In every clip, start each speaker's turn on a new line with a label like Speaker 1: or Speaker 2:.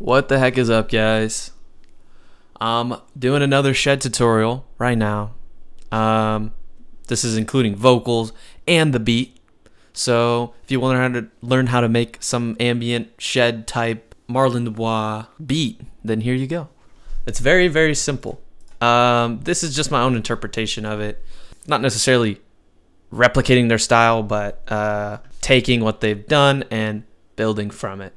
Speaker 1: What the heck is up, guys? I'm doing another shed tutorial right now. This is including vocals and the beat. So if you want to learn how to make some ambient shed type Marlon Dubois beat, then here you go. It's very, very simple. This is just my own interpretation of it. Not necessarily replicating their style, but taking what they've done and building from it.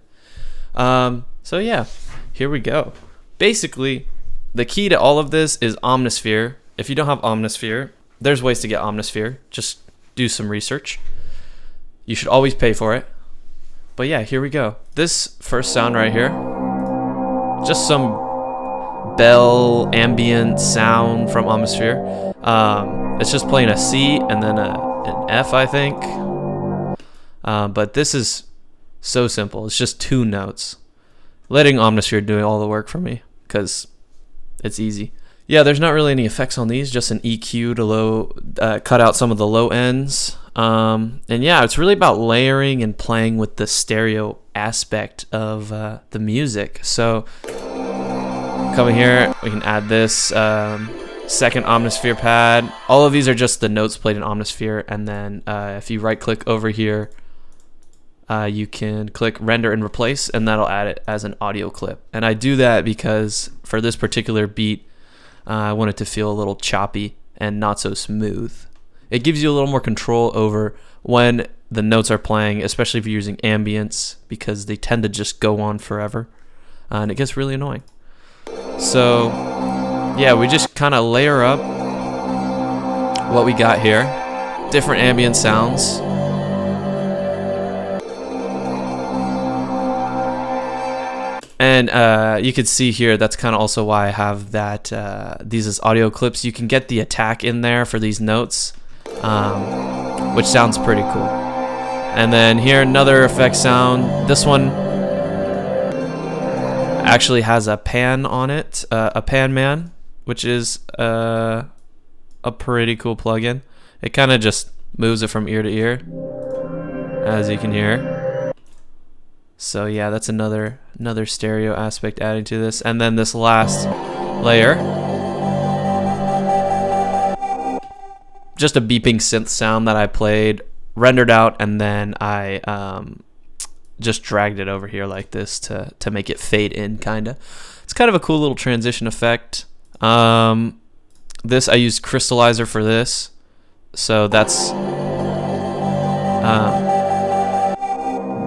Speaker 1: So yeah, here we go. Basically, the key to all of this is Omnisphere. If you don't have Omnisphere, there's ways to get Omnisphere. Just do some research. You should always pay for it. But yeah, here we go. This first sound right here, just some bell ambient sound from Omnisphere. It's just playing a C and then an F, I think. But this is so simple. It's just two notes. Letting Omnisphere do all the work for me because it's easy. Yeah, there's not really any effects on these, just an EQ to cut out some of the low ends. And yeah, it's really about layering and playing with the stereo aspect of the music. So coming here, we can add this second Omnisphere pad. All of these are just the notes played in Omnisphere, and then if you right click over here, you can click render and replace, and that'll add it as an audio clip. And I do that because for this particular beat, I want it to feel a little choppy and not so smooth. It gives you a little more control over when the notes are playing, especially if you're using ambience, because they tend to just go on forever, and it gets really annoying. So yeah, we just kind of layer up what we got here. Different ambient sounds. And you can see here, that's kind of also why I have that these as audio clips. You can get the attack in there for these notes, which sounds pretty cool. And then here, another effect sound. This one actually has a pan on it, a pan man, which is a pretty cool plugin. It kind of just moves it from ear to ear, as you can hear. So yeah, that's another stereo aspect adding to this. And then this last layer, just a beeping synth sound that I played, rendered out, and then I just dragged it over here like this to make it fade in, kinda. It's kind of a cool little transition effect. This, I used Crystallizer for this, so that's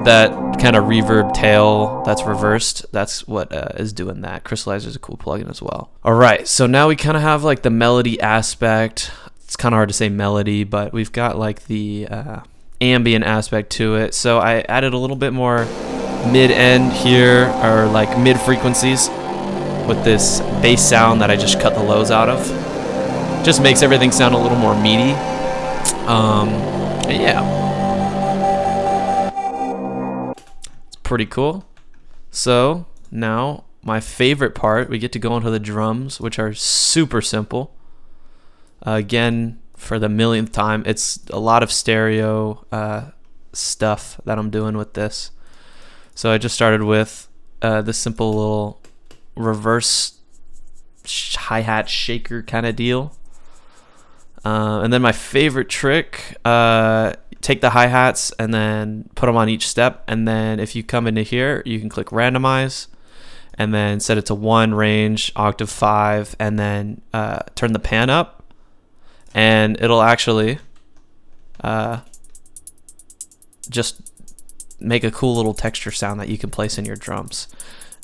Speaker 1: that kind of reverb tail that's reversed. That's what is doing that. Crystallizer is a cool plugin as well. All right, so now we kind of have like the melody aspect. It's kind of hard to say melody, but we've got like the ambient aspect to it. So I added a little bit more mid-end here, or like mid-frequencies, with this bass sound that I just cut the lows out of. Just makes everything sound a little more meaty. Yeah. Pretty cool. So now my favorite part, we get to go into the drums, which are super simple. Again, for the millionth time, it's a lot of stereo stuff that I'm doing with this. So I just started with this simple little reverse hi-hat shaker kind of deal, and then my favorite trick, take the hi-hats and then put them on each step, and then if you come into here, you can click randomize and then set it to 1 range, octave 5, and then turn the pan up, and it'll actually just make a cool little texture sound that you can place in your drums.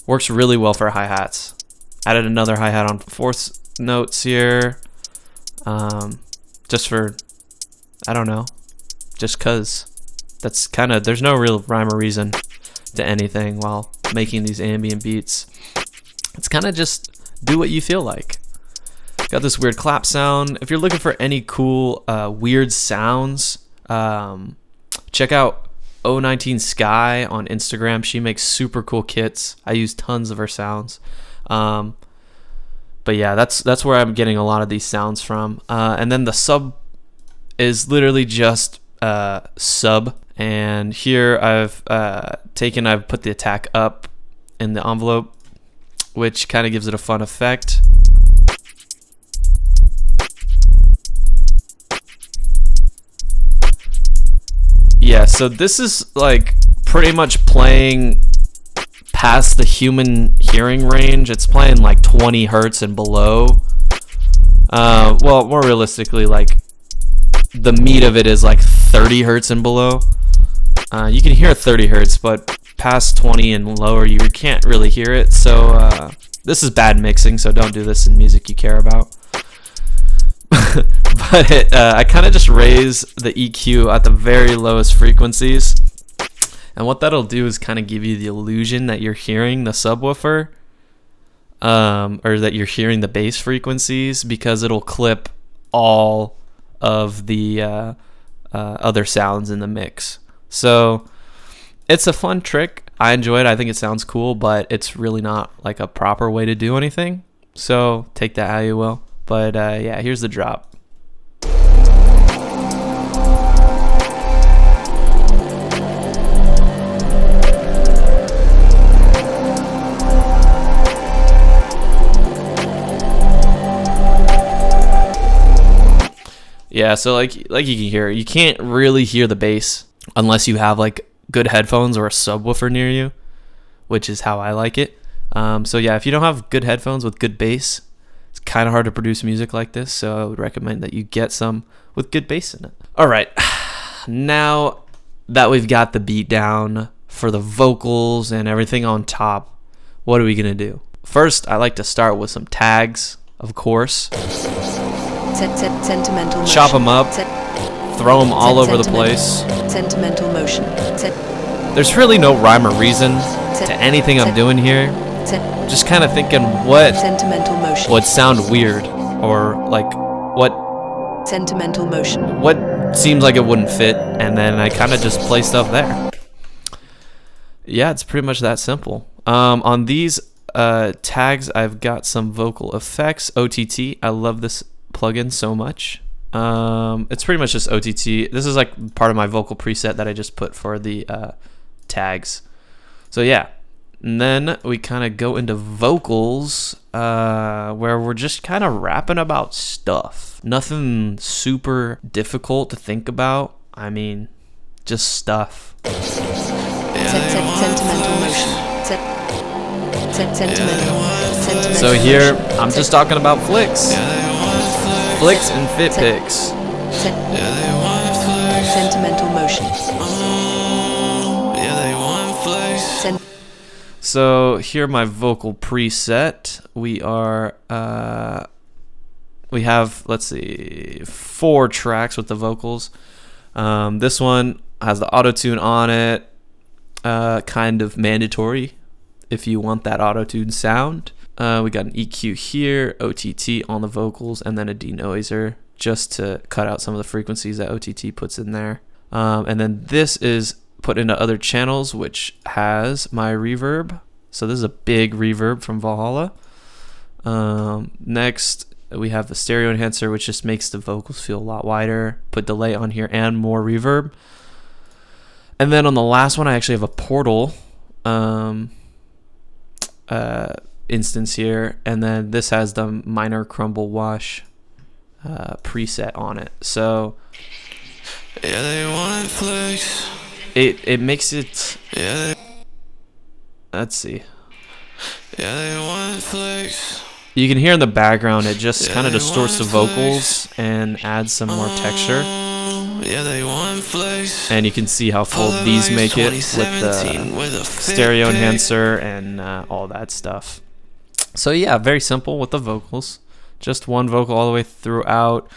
Speaker 1: Works really well for hi-hats. Added another hi-hat on 4th notes here, just for, I don't know, just cause that's kind of, there's no real rhyme or reason to anything while making these ambient beats. It's kind of just do what you feel like. Got this weird clap sound. If you're looking for any cool weird sounds, check out 019 Sky on Instagram. She makes super cool kits. I use tons of her sounds. But yeah, that's where I'm getting a lot of these sounds from. And then the sub is literally just sub, and here I've put the attack up in the envelope, which kind of gives it a fun effect. Yeah, so this is like pretty much playing past the human hearing range. It's playing like 20 hertz and below. Well, more realistically, like the meat of it is like 30 hertz and below. You can hear 30 hertz, but past 20 and lower, you can't really hear it. So this is bad mixing, so don't do this in music you care about. But I kind of just raise the EQ at the very lowest frequencies. And what that'll do is kind of give you the illusion that you're hearing the subwoofer, or that you're hearing the bass frequencies, because it'll clip all of the other sounds in the mix. So it's a fun trick. I enjoy it. I think it sounds cool, but it's really not like a proper way to do anything. So take that how you will. But yeah, here's the drop. Yeah, so like you can hear, you can't really hear the bass unless you have like good headphones or a subwoofer near you, which is how I like it. So yeah, if you don't have good headphones with good bass, it's kind of hard to produce music like this. So I would recommend that you get some with good bass in it. All right, now that we've got the beat down for the vocals and everything on top, what are we gonna do? First, I like to start with some tags, of course.
Speaker 2: Sentimental motion.
Speaker 1: Chop them up, throw them all over the place.
Speaker 2: Sentimental motion.
Speaker 1: There's really no rhyme or reason to anything I'm doing here. Just kind of thinking what
Speaker 2: Sentimental motion.
Speaker 1: would sound weird, or like what
Speaker 2: Sentimental motion.
Speaker 1: what seems like it wouldn't fit, and then I kind of just play stuff there. Yeah, it's pretty much that simple. On these tags, I've got some vocal effects, OTT. I love this plugin so much. It's pretty much just OTT. This is like part of my vocal preset that I just put for the tags. So yeah, and then we kind of go into vocals, where we're just kind of rapping about stuff. Nothing super difficult to think about. I mean, just stuff.
Speaker 2: Sentimental motion. Sentimental.
Speaker 1: So here, I'm just talking about flicks. Flicks and fit picks.
Speaker 2: Sentimental motion.
Speaker 1: So here, my vocal preset. We have, let's see, 4 tracks with the vocals. This one has the auto-tune on it, kind of mandatory if you want that auto-tune sound. We got an EQ here, OTT on the vocals, and then a denoiser just to cut out some of the frequencies that OTT puts in there. And then this is put into other channels, which has my reverb. So this is a big reverb from Valhalla. Next, we have the stereo enhancer, which just makes the vocals feel a lot wider. Put delay on here and more reverb. And then on the last one, I actually have a portal instance here, and then this has the minor crumble wash preset on it. So
Speaker 3: yeah, they want flex.
Speaker 1: It makes it. Yeah. Let's see.
Speaker 3: Yeah, they want flex.
Speaker 1: You can hear in the background it just kind of distorts the vocals and adds some more texture.
Speaker 3: Yeah, they want flex.
Speaker 1: And you can see how full these make it with the stereo enhancer and all that stuff. So yeah, very simple with the vocals. Just one vocal all the way throughout.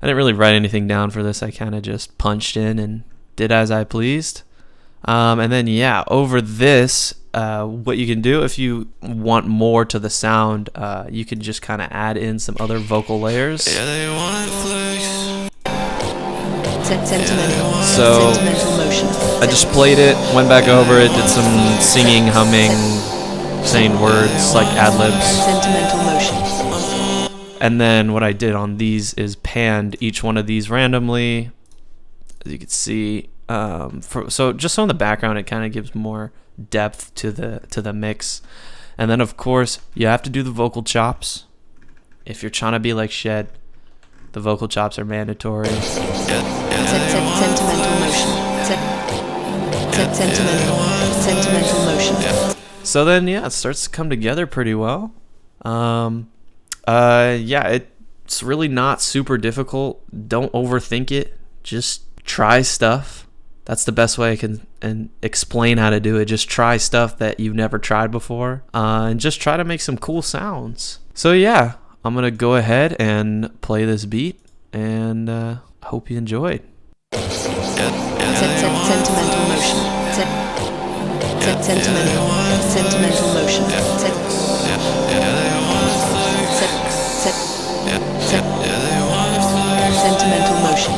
Speaker 1: I didn't really write anything down for this. I kind of just punched in and did as I pleased. And then yeah, over this, what you can do if you want more to the sound, you can just kind of add in some other vocal layers.
Speaker 3: Yeah, they want flex.
Speaker 1: So I just played it, went back over it, did some singing, humming, saying words like ad-libs. And then what I did on these is panned each one of these randomly, as you can see. So just on the background, it kind of gives more depth to the mix. And then of course you have to do the vocal chops. If you're trying to be like Shed, the vocal chops are mandatory.
Speaker 2: Sentimental motion. Sentimental motion.
Speaker 1: So then yeah, it starts to come together pretty well. It's really not super difficult. Don't overthink it. Just try stuff. That's the best way I can explain how to do it. Just try stuff that you've never tried before, and just try to make some cool sounds. So yeah, I'm gonna go ahead and play this beat, and hope you enjoyed.
Speaker 2: Sentimental motion. Sentimental motion. Sentimental motion.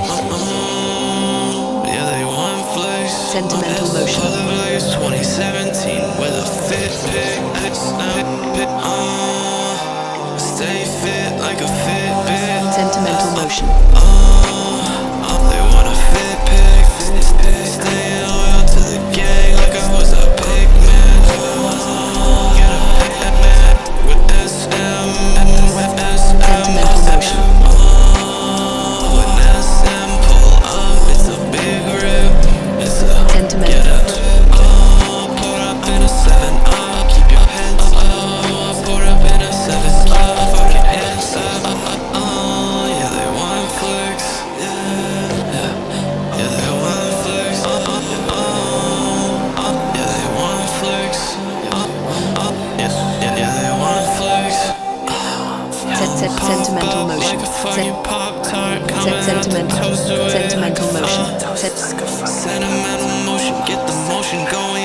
Speaker 3: Yeah, they want flex.
Speaker 2: Sentimental motion.
Speaker 3: 2017 with a fit pick. Stay fit like a Fitbit.
Speaker 2: Sentimental motion.
Speaker 3: They want a fit pick. Stay loyal to the gang like I was a pig man. Get a pig man with SM.
Speaker 2: Sentimental motion.
Speaker 3: When SM pull up, it's a big rip. It's a
Speaker 2: Sentimental.
Speaker 3: put up in a 7-up. Keep your hands up. Put up in a 7-up. Fucking hands up. Yeah, they want flex. Yeah, they want flex. Yeah, they want flex. Yeah, they want flex.
Speaker 2: Sentimental motion.
Speaker 3: Like a fucking Pop-Tart.
Speaker 2: Sentimental motion.
Speaker 3: Sentimental motion. Get the motion going.